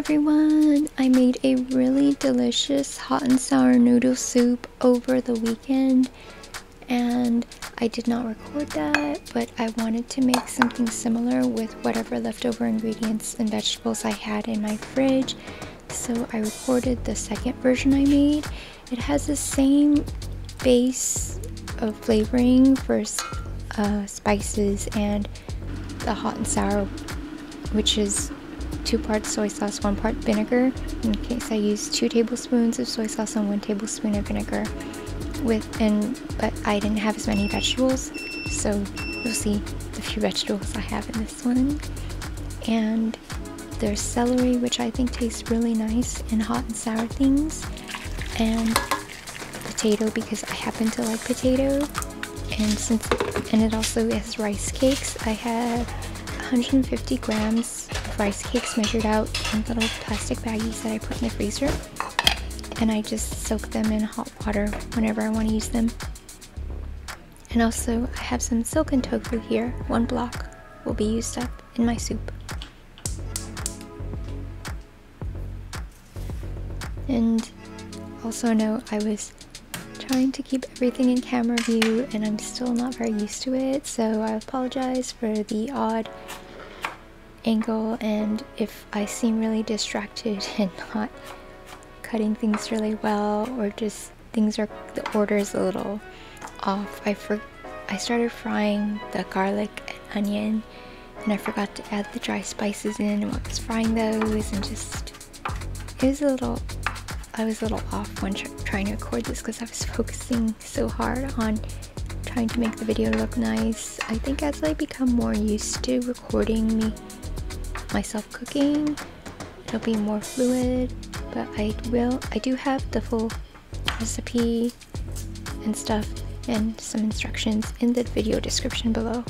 everyone! I made a really delicious hot and sour noodle soup over the weekend, and I did not record that, but I wanted to make something similar with whatever leftover ingredients and vegetables I had in my fridge, so I recorded the second version I made. It has the same base of flavoring for spices and the hot and sour, which is 2 parts soy sauce, 1 part vinegar. In case I used 2 tablespoons of soy sauce and 1 tablespoon of vinegar. But I didn't have as many vegetables, so you'll see the few vegetables I have in this one. And there's celery, which I think tastes really nice in hot and sour things, and potato because I happen to like potato. And it also has rice cakes. I have 150 grams of rice cakes measured out in little plastic baggies that I put in the freezer, and I just soak them in hot water whenever I want to use them. And also I have some silken tofu here. 1 block will be used up in my soup. And also note, I was trying to keep everything in camera view and I'm still not very used to it, so I apologize for the odd angle and if I seem really distracted and not cutting things really well, or just the order is a little off. I started frying the garlic and onion and I forgot to add the dry spices in and I was frying those, and I was a little off when trying to record this because I was focusing so hard on trying to make the video look nice. I think as I become more used to recording myself cooking, it'll be more fluid, but I do have the full recipe and stuff and some instructions in the video description below.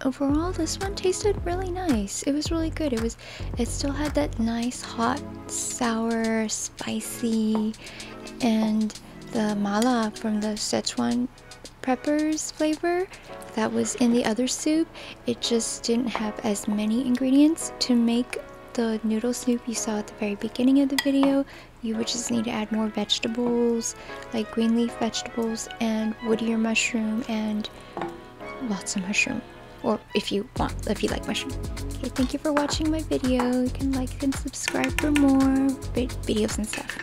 overall this one tasted really nice. It was really good. It still had that nice hot, sour, spicy, and the mala from the Sichuan peppers flavor that was in the other soup. It just didn't have as many ingredients to make the noodle soup you saw at the very beginning of the video. You would just need to add more vegetables, like green leaf vegetables and woodier mushroom and lots of mushroom, or if you like mushroom. Okay, thank you for watching my video. You can like and subscribe for more videos and stuff.